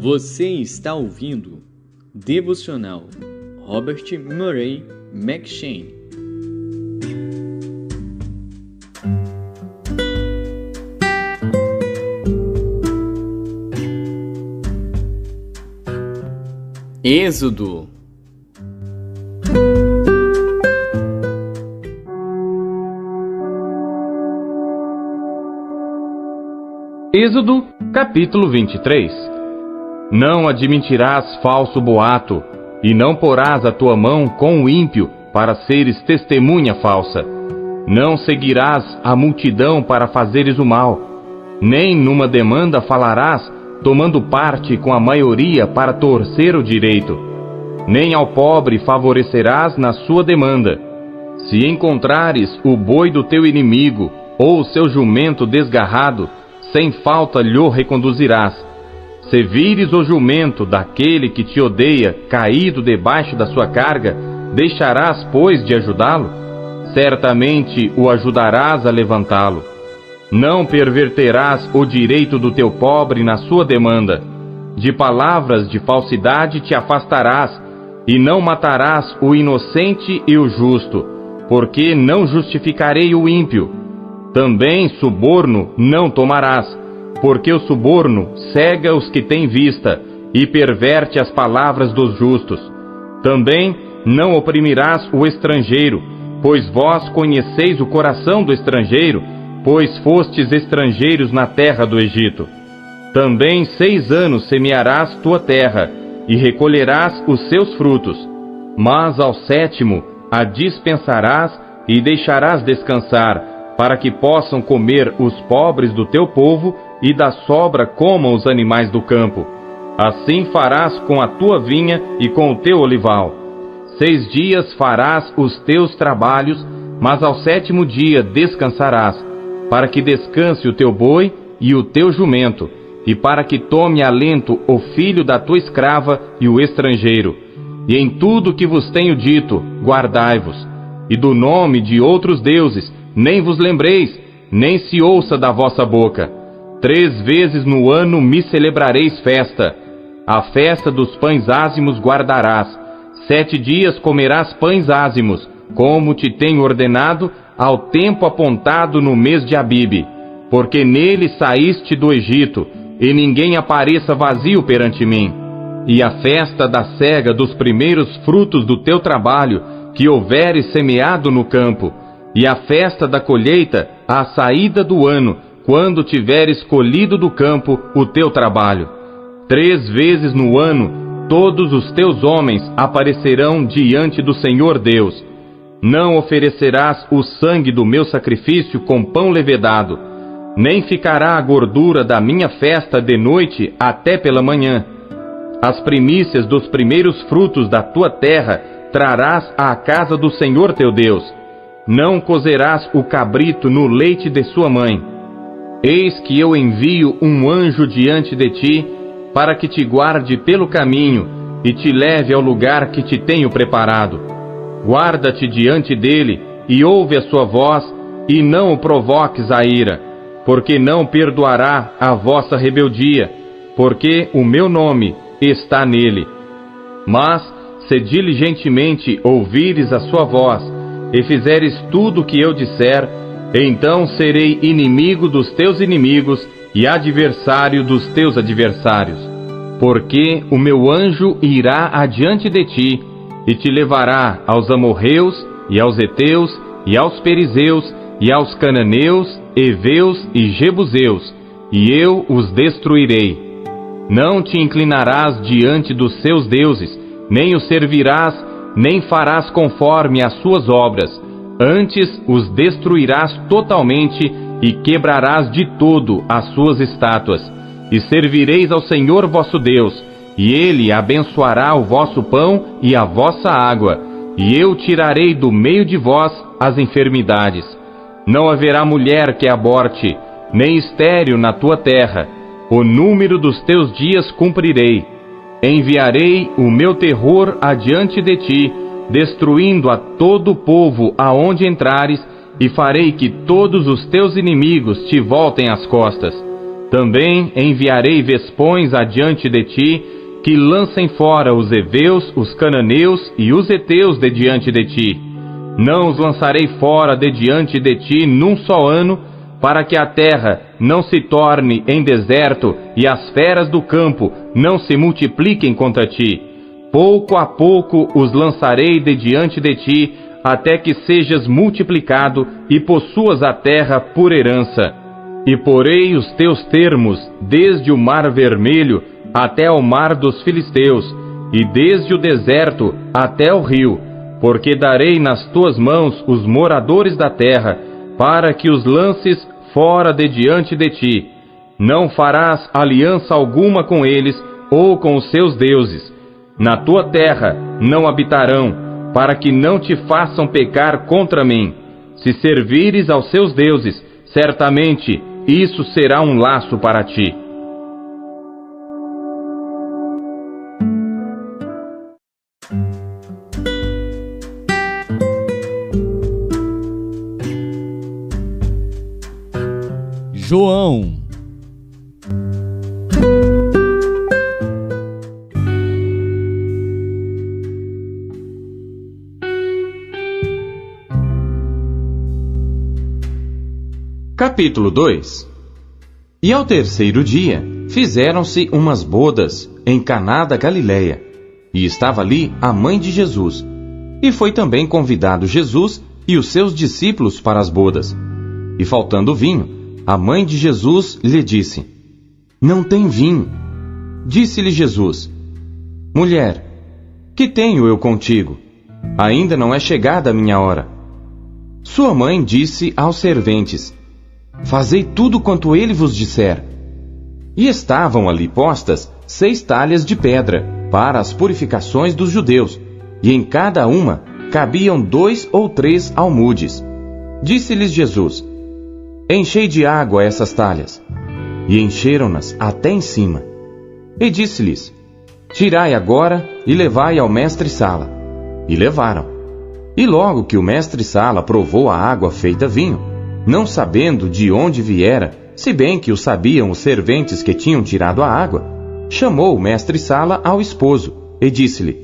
Você está ouvindo Devocional Robert Murray M'Cheyne. Êxodo. Êxodo, capítulo 23. Não admitirás falso boato, e não porás a tua mão com o ímpio, para seres testemunha falsa. Não seguirás a multidão para fazeres o mal, nem numa demanda falarás, tomando parte com a maioria para torcer o direito. Nem ao pobre favorecerás na sua demanda. Se encontrares o boi do teu inimigo, ou o seu jumento desgarrado, sem falta lhe reconduzirás. Se vires o jumento daquele que te odeia caído debaixo da sua carga, deixarás, pois, de ajudá-lo? Certamente o ajudarás a levantá-lo. Não perverterás o direito do teu pobre na sua demanda. De palavras de falsidade te afastarás, e não matarás o inocente e o justo, porque não justificarei o ímpio. Também suborno não tomarás, porque o suborno cega os que têm vista, e perverte as palavras dos justos. Também não oprimirás o estrangeiro, pois vós conheceis o coração do estrangeiro, pois fostes estrangeiros na terra do Egito. Também 6 anos semearás tua terra, e recolherás os seus frutos. Mas ao 7º a dispensarás e deixarás descansar, para que possam comer os pobres do teu povo, e da sobra comam os animais do campo. Assim farás com a tua vinha e com o teu olival. 6 dias farás os teus trabalhos, mas ao 7º dia descansarás, para que descanse o teu boi e o teu jumento, e para que tome alento o filho da tua escrava e o estrangeiro. E em tudo que vos tenho dito, guardai-vos. E do nome de outros deuses nem vos lembreis, nem se ouça da vossa boca. 3 vezes no ano me celebrareis festa. A festa dos pães ázimos guardarás. 7 dias comerás pães ázimos, como te tenho ordenado, ao tempo apontado no mês de Abibe. Porque nele saíste do Egito, e ninguém apareça vazio perante mim. E a festa da cega dos primeiros frutos do teu trabalho, que houveres semeado no campo, e a festa da colheita, à saída do ano, quando tiveres colhido do campo o teu trabalho. 3 vezes no ano, todos os teus homens aparecerão diante do Senhor Deus. Não oferecerás o sangue do meu sacrifício com pão levedado, nem ficará a gordura da minha festa de noite até pela manhã. As primícias dos primeiros frutos da tua terra trarás à casa do Senhor teu Deus. Não cozerás o cabrito no leite de sua mãe. Eis que eu envio um anjo diante de ti, para que te guarde pelo caminho, e te leve ao lugar que te tenho preparado. Guarda-te diante dele, e ouve a sua voz, e não o provoques a ira, porque não perdoará a vossa rebeldia, porque o meu nome está nele. Mas, se diligentemente ouvires a sua voz, e fizeres tudo o que eu disser, então serei inimigo dos teus inimigos e adversário dos teus adversários. Porque o meu anjo irá adiante de ti, e te levará aos amorreus, e aos heteus, e aos perizeus, e aos cananeus, heveus e jebuseus, e eu os destruirei. Não te inclinarás diante dos seus deuses, nem os servirás, nem farás conforme as suas obras. Antes os destruirás totalmente, e quebrarás de todo as suas estátuas. E servireis ao Senhor vosso Deus, e Ele abençoará o vosso pão e a vossa água, e eu tirarei do meio de vós as enfermidades. Não haverá mulher que aborte, nem estéril na tua terra. O número dos teus dias cumprirei. Enviarei o meu terror adiante de ti, destruindo a todo o povo aonde entrares, e farei que todos os teus inimigos te voltem as costas. Também enviarei vespões adiante de ti, que lancem fora os heveus, os cananeus e os heteus de diante de ti. Não os lançarei fora de diante de ti num só ano, para que a terra não se torne em deserto e as feras do campo não se multipliquem contra ti. Pouco a pouco os lançarei de diante de ti, até que sejas multiplicado e possuas a terra por herança. E porei os teus termos desde o mar vermelho até ao mar dos filisteus, e desde o deserto até o rio, porque darei nas tuas mãos os moradores da terra, para que os lances fora de diante de ti. Não farás aliança alguma com eles ou com os seus deuses. Na tua terra não habitarão, para que não te façam pecar contra mim. Se servires aos seus deuses, certamente isso será um laço para ti. João. Capítulo 2. E ao terceiro dia, fizeram-se umas bodas em Caná da Galileia, e estava ali a mãe de Jesus. E foi também convidado Jesus e os seus discípulos para as bodas. E faltando vinho, a mãe de Jesus lhe disse: Não tem vinho. Disse-lhe Jesus: Mulher, que tenho eu contigo? Ainda não é chegada a minha hora. Sua mãe disse aos serventes: Fazei tudo quanto ele vos disser. E estavam ali postas 6 talhas de pedra, para as purificações dos judeus, e em cada uma cabiam 2 ou 3 almudes. Disse-lhes Jesus: Enchei de água essas talhas. E encheram-nas até em cima. E disse-lhes: Tirai agora e levai ao mestre-sala. E levaram. E logo que o mestre-sala provou a água feita vinho, não sabendo de onde viera, se bem que o sabiam os serventes que tinham tirado a água, chamou o mestre-sala ao esposo e disse-lhe: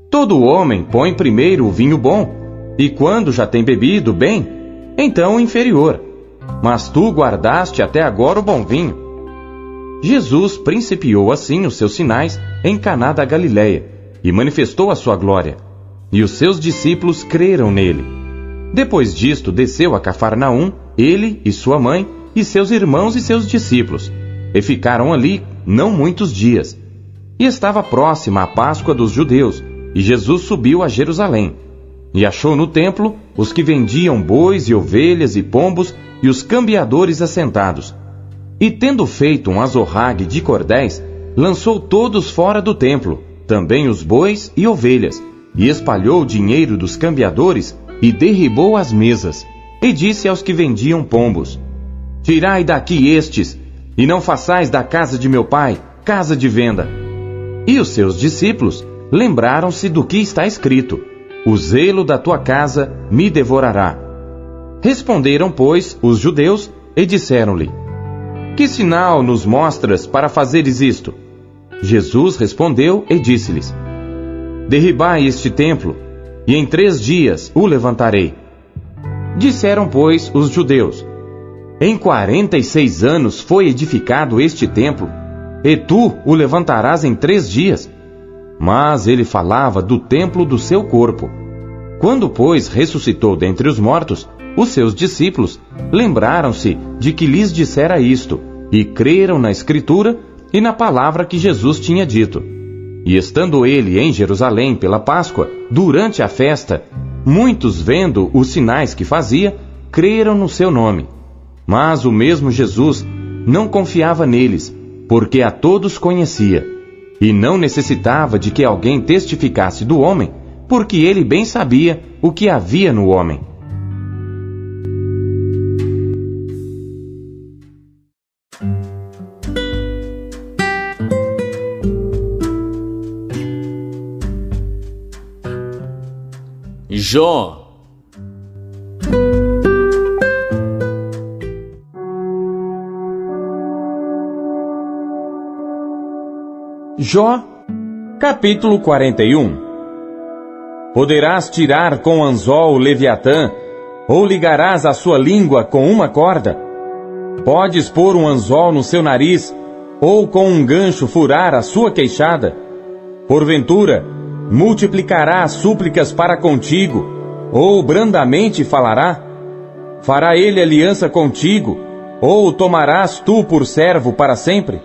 Todo homem põe primeiro o vinho bom, e quando já tem bebido bem, então o inferior. Mas tu guardaste até agora o bom vinho. Jesus principiou assim os seus sinais em Caná da Galileia, e manifestou a sua glória, e os seus discípulos creram nele. Depois disto, desceu a Cafarnaum, ele e sua mãe, e seus irmãos e seus discípulos, e ficaram ali não muitos dias. E estava próxima a Páscoa dos judeus, e Jesus subiu a Jerusalém. E achou no templo os que vendiam bois e ovelhas e pombos, e os cambiadores assentados. E tendo feito um azorrague de cordéis, lançou todos fora do templo, também os bois e ovelhas, e espalhou o dinheiro dos cambiadores, e derribou as mesas, e disse aos que vendiam pombos: Tirai daqui estes, e não façais da casa de meu pai casa de venda. E os seus discípulos lembraram-se do que está escrito: O zelo da tua casa me devorará. Responderam, pois, os judeus, e disseram-lhe: Que sinal nos mostras para fazeres isto? Jesus respondeu e disse-lhes: Derribai este templo, e em 3 dias o levantarei. Disseram, pois, os judeus: Em 46 anos foi edificado este templo, e tu o levantarás em 3 dias? Mas ele falava do templo do seu corpo. Quando, pois, ressuscitou dentre os mortos, os seus discípulos lembraram-se de que lhes dissera isto, e creram na Escritura e na palavra que Jesus tinha dito. E estando ele em Jerusalém pela Páscoa, durante a festa, muitos, vendo os sinais que fazia, creram no seu nome. Mas o mesmo Jesus não confiava neles, porque a todos conhecia, e não necessitava de que alguém testificasse do homem, porque ele bem sabia o que havia no homem. Jó. Jó, capítulo 41. Poderás tirar com anzol o Leviatã, ou ligarás a sua língua com uma corda? Podes pôr um anzol no seu nariz, ou com um gancho furar a sua queixada? Porventura, multiplicará as súplicas para contigo, ou brandamente falará? Fará ele aliança contigo, ou o tomarás tu por servo para sempre?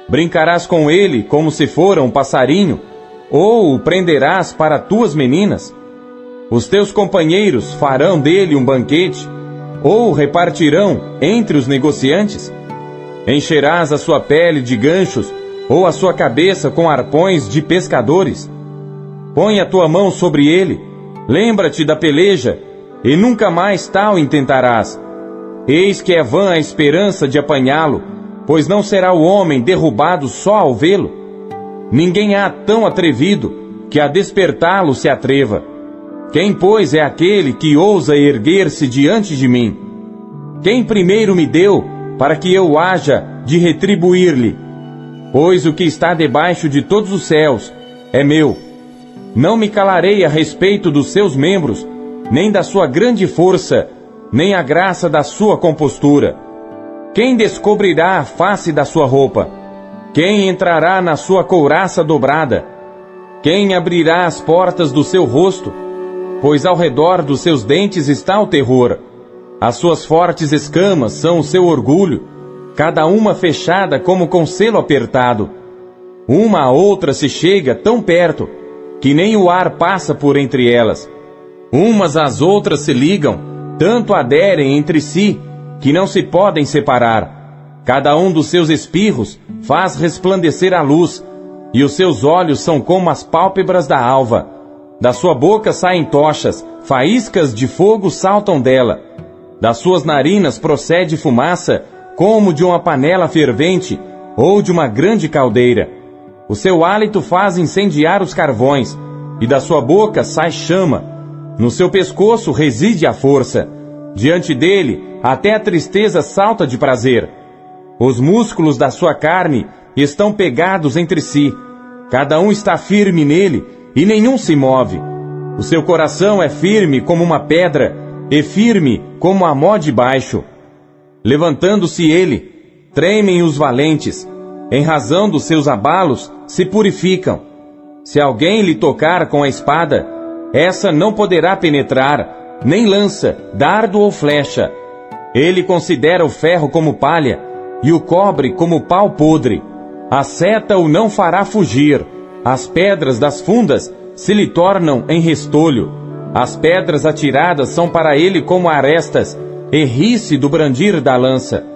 Brincarás com ele como se fora um passarinho, ou o prenderás para tuas meninas? Os teus companheiros farão dele um banquete, ou o repartirão entre os negociantes? Encherás a sua pele de ganchos, ou a sua cabeça com arpões de pescadores? Põe a tua mão sobre ele, lembra-te da peleja, e nunca mais tal intentarás. Eis que é vã a esperança de apanhá-lo, pois não será o homem derrubado só ao vê-lo. Ninguém há tão atrevido que a despertá-lo se atreva. Quem, pois, é aquele que ousa erguer-se diante de mim? Quem primeiro me deu, para que eu haja de retribuir-lhe? Pois o que está debaixo de todos os céus é meu. Não me calarei a respeito dos seus membros, nem da sua grande força, nem a graça da sua compostura. Quem descobrirá a face da sua roupa? Quem entrará na sua couraça dobrada? Quem abrirá as portas do seu rosto? Pois ao redor dos seus dentes está o terror. As suas fortes escamas são o seu orgulho, cada uma fechada como com selo apertado. Uma a outra se chega tão perto, que nem o ar passa por entre elas. Umas às outras se ligam, tanto aderem entre si, que não se podem separar. Cada um dos seus espirros faz resplandecer a luz, e os seus olhos são como as pálpebras da alva. Da sua boca saem tochas, faíscas de fogo saltam dela. Das suas narinas procede fumaça, como de uma panela fervente, ou de uma grande caldeira. O seu hálito faz incendiar os carvões, e da sua boca sai chama. No seu pescoço reside a força. Diante dele, até a tristeza salta de prazer. Os músculos da sua carne estão pegados entre si. Cada um está firme nele, e nenhum se move. O seu coração é firme como uma pedra, e firme como a mó de baixo. Levantando-se ele, tremem os valentes. Em razão dos seus abalos, se purificam. Se alguém lhe tocar com a espada, essa não poderá penetrar, nem lança, dardo ou flecha. Ele considera o ferro como palha, e o cobre como pau podre. A seta o não fará fugir. As pedras das fundas se lhe tornam em restolho. As pedras atiradas são para ele como arestas, e ri-se do brandir da lança.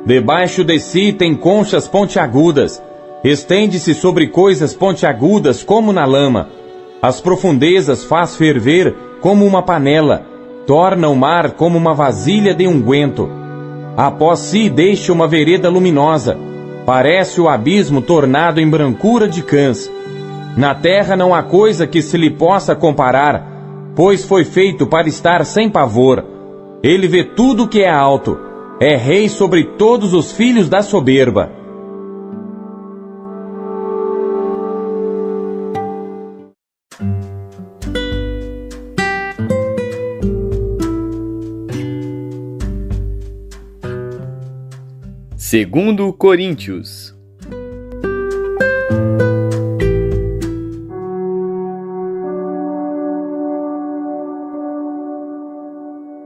Debaixo de si tem conchas pontiagudas, estende-se sobre coisas pontiagudas como na lama. As profundezas faz ferver como uma panela, torna o mar como uma vasilha de unguento. Após si deixa uma vereda luminosa, parece o abismo tornado em brancura de cãs. Na terra não há coisa que se lhe possa comparar, pois foi feito para estar sem pavor. Ele vê tudo o que é alto, é rei sobre todos os filhos da soberba. Segundo Coríntios.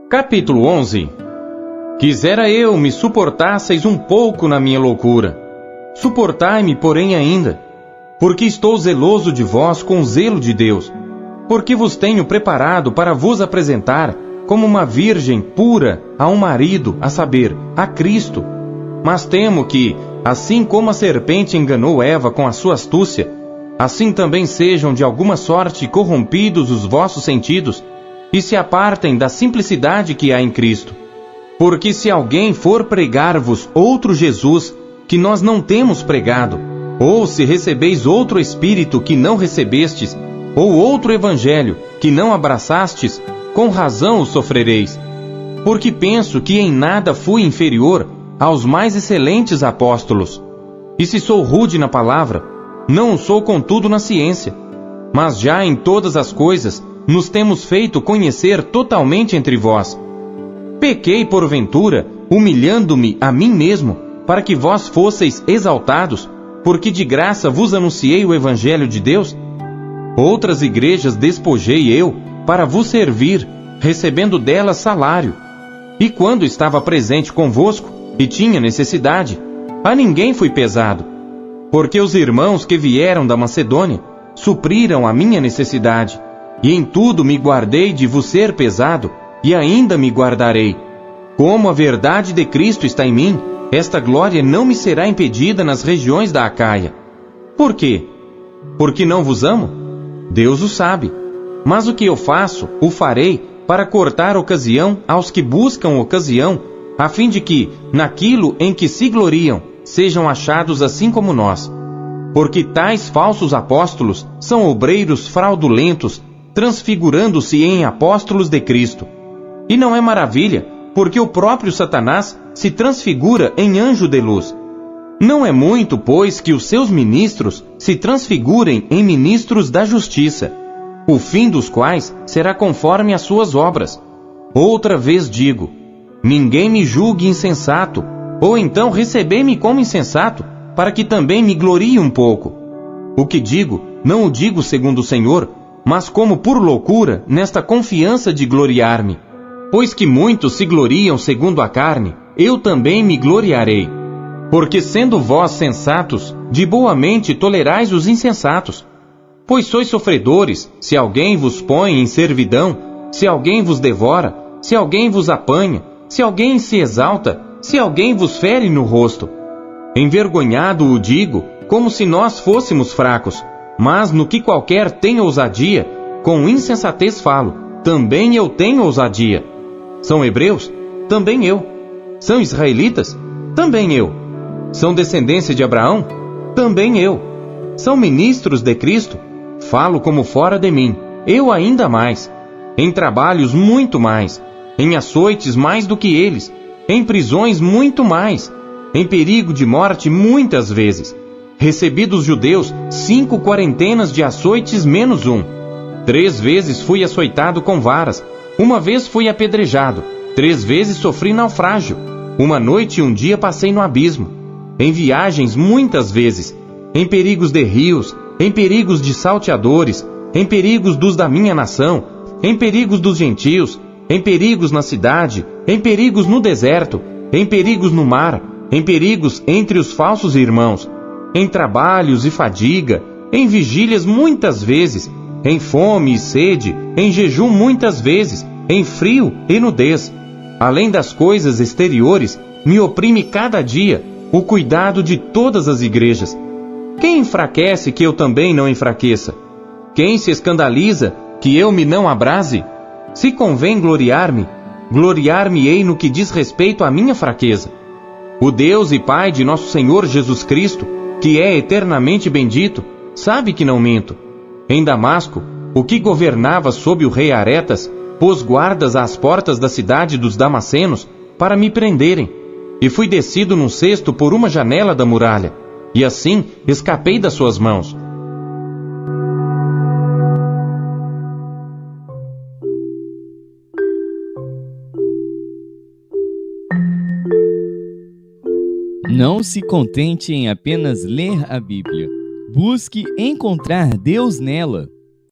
Capítulo 11. Quisera eu me suportasseis um pouco na minha loucura. Suportai-me, porém, ainda, porque estou zeloso de vós com zelo de Deus, porque vos tenho preparado para vos apresentar como uma virgem pura a um marido, a saber, a Cristo. Mas temo que, assim como a serpente enganou Eva com a sua astúcia, assim também sejam de alguma sorte corrompidos os vossos sentidos, e se apartem da simplicidade que há em Cristo. Porque se alguém for pregar-vos outro Jesus, que nós não temos pregado, ou se recebeis outro Espírito que não recebestes, ou outro Evangelho que não abraçastes, com razão o sofrereis. Porque penso que em nada fui inferior aos mais excelentes apóstolos. E se sou rude na palavra, Não o sou contudo na ciência, mas já em todas as coisas nos temos feito conhecer totalmente entre vós. Pequei porventura, humilhando-me a mim mesmo, para que vós fosseis exaltados, porque de graça vos anunciei o Evangelho de Deus? Outras igrejas despojei eu, para vos servir, recebendo delas salário. E quando estava presente convosco, e tinha necessidade, a ninguém fui pesado, porque os irmãos que vieram da Macedônia supriram a minha necessidade, e em tudo me guardei de vos ser pesado, e ainda me guardarei. Como a verdade de Cristo está em mim, esta glória não me será impedida nas regiões da Acaia. Por quê? Porque não vos amo? Deus o sabe. Mas o que eu faço, o farei, para cortar ocasião aos que buscam ocasião, a fim de que, naquilo em que se gloriam, sejam achados assim como nós. Porque tais falsos apóstolos são obreiros fraudulentos, transfigurando-se em apóstolos de Cristo. E não é maravilha, porque o próprio Satanás se transfigura em anjo de luz. Não é muito, pois, que os seus ministros se transfigurem em ministros da justiça, o fim dos quais será conforme as suas obras. Outra vez digo, ninguém me julgue insensato, ou então recebei-me como insensato, para que também me glorie um pouco. O que digo, não o digo segundo o Senhor, mas como por loucura, nesta confiança de gloriar-me. Pois que muitos se gloriam segundo a carne, eu também me gloriarei. Porque sendo vós sensatos, de boa mente tolerais os insensatos. Pois sois sofredores, se alguém vos põe em servidão, se alguém vos devora, se alguém vos apanha, se alguém se exalta, se alguém vos fere no rosto. Envergonhado o digo, como se nós fôssemos fracos, mas no que qualquer tem ousadia, com insensatez falo, também eu tenho ousadia. São hebreus? Também eu. São israelitas? Também eu. São descendência de Abraão? Também eu. São ministros de Cristo? Falo como fora de mim, eu ainda mais. Em trabalhos muito mais, em açoites mais do que eles, em prisões muito mais, em perigo de morte muitas vezes. Recebi dos judeus 5 quarentenas de açoites menos 1. 3 vezes fui açoitado com varas, 1 vez fui apedrejado, 3 vezes sofri naufrágio, 1 noite e 1 dia passei no abismo. Em viagens muitas vezes, em perigos de rios, em perigos de salteadores, em perigos dos da minha nação, em perigos dos gentios, em perigos na cidade, em perigos no deserto, em perigos no mar, em perigos entre os falsos irmãos, em trabalhos e fadiga, em vigílias muitas vezes, em fome e sede, em jejum muitas vezes, em frio e nudez. Além das coisas exteriores, me oprime cada dia o cuidado de todas as igrejas. Quem enfraquece que eu também não enfraqueça? Quem se escandaliza que eu me não abrase? Se convém gloriar-me, gloriar-me-ei no que diz respeito à minha fraqueza. O Deus e Pai de nosso Senhor Jesus Cristo, que é eternamente bendito, sabe que não minto. Em Damasco, o que governava sob o rei Aretas, pôs guardas às portas da cidade dos Damascenos para me prenderem, e fui descido num cesto por uma janela da muralha, e assim escapei das suas mãos. Não se contente em apenas ler a Bíblia. Busque encontrar Deus nela.